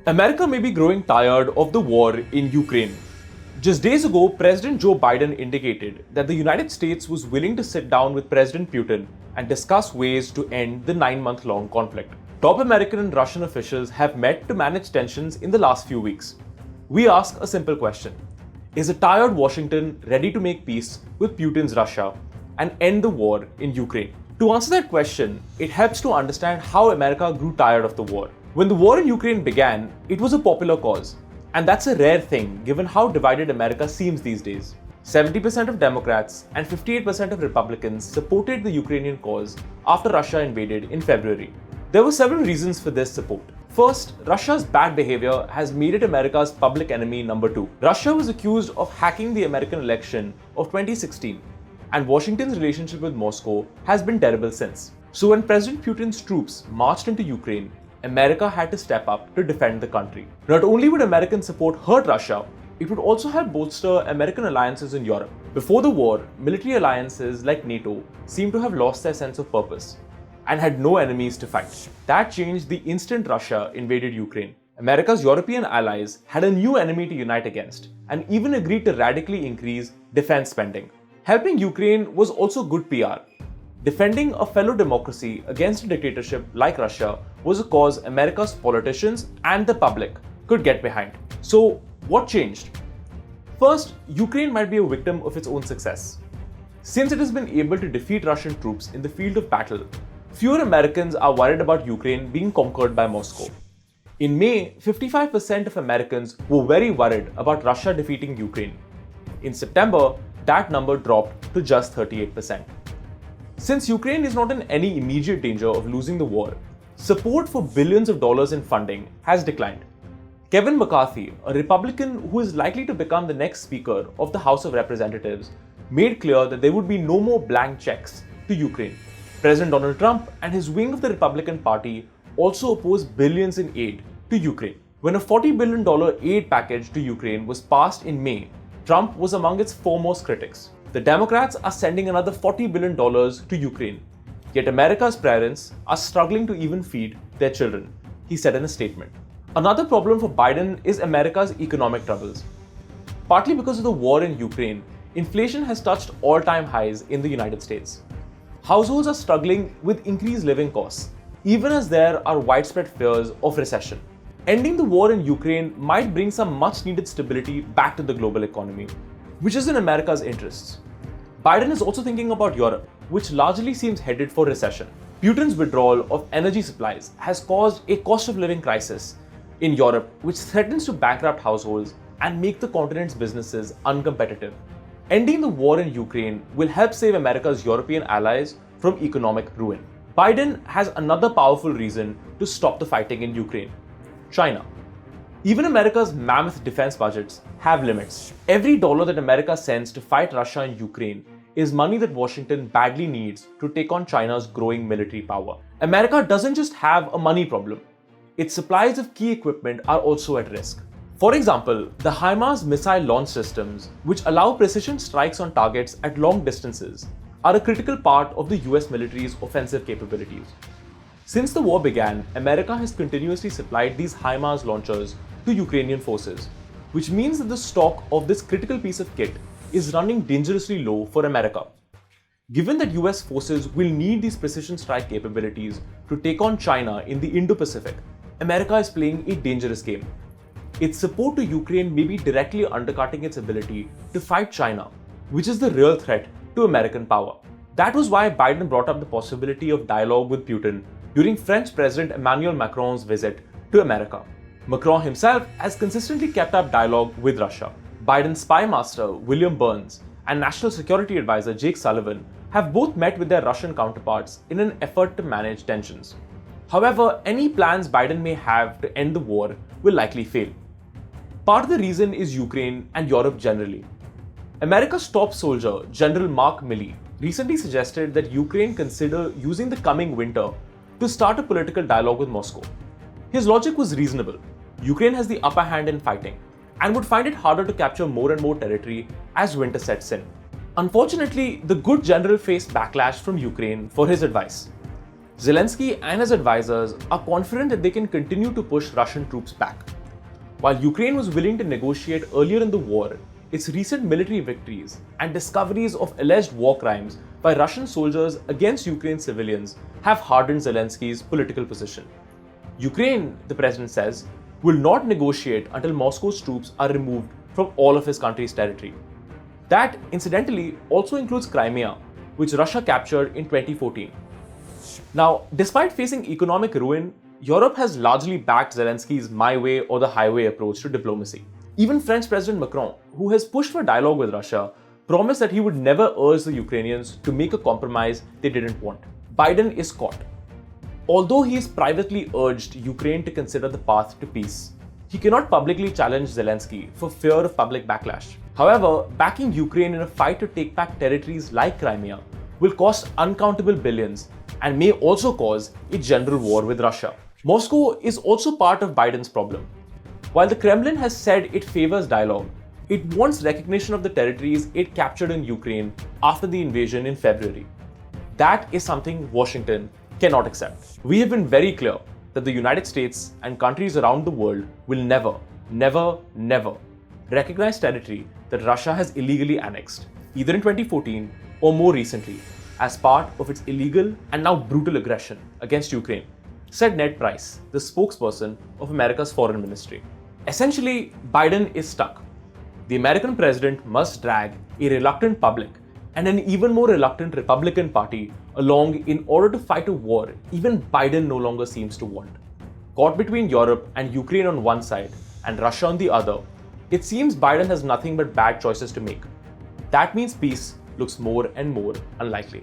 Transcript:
America may be growing tired of the war in Ukraine. Just days ago, President Joe Biden indicated that the United States was willing to sit down with President Putin and discuss ways to end the 9-month-long conflict. Top American and Russian officials have met to manage tensions in the last few weeks. We ask a simple question. Is a tired Washington ready to make peace with Putin's Russia and end the war in Ukraine? To answer that question, it helps to understand how America grew tired of the war. When the war in Ukraine began, it was a popular cause. And that's a rare thing given how divided America seems these days. 70% of Democrats and 58% of Republicans supported the Ukrainian cause after Russia invaded in February. There were several reasons for this support. First, Russia's bad behavior has made it America's public enemy number 2. Russia was accused of hacking the American election of 2016, and Washington's relationship with Moscow has been terrible since. So when President Putin's troops marched into Ukraine, America had to step up to defend the country. Not only would American support hurt Russia, it would also help bolster American alliances in Europe. Before the war, military alliances like NATO seemed to have lost their sense of purpose and had no enemies to fight. That changed the instant Russia invaded Ukraine. America's European allies had a new enemy to unite against and even agreed to radically increase defense spending. Helping Ukraine was also good PR. Defending a fellow democracy against a dictatorship like Russia was a cause America's politicians and the public could get behind. So, what changed? First, Ukraine might be a victim of its own success. Since it has been able to defeat Russian troops in the field of battle, fewer Americans are worried about Ukraine being conquered by Moscow. In May, 55% of Americans were very worried about Russia defeating Ukraine. In September, that number dropped to just 38%. Since Ukraine is not in any immediate danger of losing the war, support for billions of dollars in funding has declined. Kevin McCarthy, a Republican who is likely to become the next Speaker of the House of Representatives, made clear that there would be no more blank checks to Ukraine. President Donald Trump and his wing of the Republican Party also opposed billions in aid to Ukraine. When a $40 billion aid package to Ukraine was passed in May, Trump was among its foremost critics. The Democrats are sending another $40 billion to Ukraine, yet America's parents are struggling to even feed their children, he said in a statement. Another problem for Biden is America's economic troubles. Partly because of the war in Ukraine, inflation has touched all-time highs in the United States. Households are struggling with increased living costs, even as there are widespread fears of recession. Ending the war in Ukraine might bring some much-needed stability back to the global economy, which is in America's interests. Biden is also thinking about Europe, which largely seems headed for recession. Putin's withdrawal of energy supplies has caused a cost of living crisis in Europe, which threatens to bankrupt households and make the continent's businesses uncompetitive. Ending the war in Ukraine will help save America's European allies from economic ruin. Biden has another powerful reason to stop the fighting in Ukraine: China. Even America's mammoth defense budgets have limits. Every dollar that America sends to fight Russia and Ukraine is money that Washington badly needs to take on China's growing military power. America doesn't just have a money problem. Its supplies of key equipment are also at risk. For example, the HIMARS missile launch systems, which allow precision strikes on targets at long distances, are a critical part of the US military's offensive capabilities. Since the war began, America has continuously supplied these HIMARS launchers to Ukrainian forces, which means that the stock of this critical piece of kit is running dangerously low for America. Given that US forces will need these precision strike capabilities to take on China in the Indo-Pacific, America is playing a dangerous game. Its support to Ukraine may be directly undercutting its ability to fight China, which is the real threat to American power. That was why Biden brought up the possibility of dialogue with Putin during French President Emmanuel Macron's visit to America. Macron himself has consistently kept up dialogue with Russia. Biden's spy master, William Burns, and National Security Advisor Jake Sullivan have both met with their Russian counterparts in an effort to manage tensions. However, any plans Biden may have to end the war will likely fail. Part of the reason is Ukraine and Europe generally. America's top soldier, General Mark Milley, recently suggested that Ukraine consider using the coming winter to start a political dialogue with Moscow. His logic was reasonable. Ukraine has the upper hand in fighting and would find it harder to capture more and more territory as winter sets in. Unfortunately, the good general faced backlash from Ukraine for his advice. Zelensky and his advisors are confident that they can continue to push Russian troops back. While Ukraine was willing to negotiate earlier in the war, its recent military victories and discoveries of alleged war crimes by Russian soldiers against Ukraine civilians have hardened Zelensky's political position. Ukraine, the president says, will not negotiate until Moscow's troops are removed from all of his country's territory. That, incidentally, also includes Crimea, which Russia captured in 2014. Now, despite facing economic ruin, Europe has largely backed Zelensky's my way or the highway approach to diplomacy. Even French President Macron, who has pushed for dialogue with Russia, promised that he would never urge the Ukrainians to make a compromise they didn't want. Biden is caught. Although he has privately urged Ukraine to consider the path to peace, he cannot publicly challenge Zelensky for fear of public backlash. However, backing Ukraine in a fight to take back territories like Crimea will cost uncountable billions and may also cause a general war with Russia. Moscow is also part of Biden's problem. While the Kremlin has said it favors dialogue, it wants recognition of the territories it captured in Ukraine after the invasion in February. That is something Washington cannot accept. We have been very clear that the United States and countries around the world will never recognize territory that Russia has illegally annexed, either in 2014 or more recently, as part of its illegal and now brutal aggression against Ukraine, said Ned Price, the spokesperson of America's foreign ministry. Essentially, Biden is stuck. The American president must drag a reluctant public and an even more reluctant Republican Party along in order to fight a war even Biden no longer seems to want. Caught between Europe and Ukraine on one side and Russia on the other, it seems Biden has nothing but bad choices to make. That means peace looks more and more unlikely.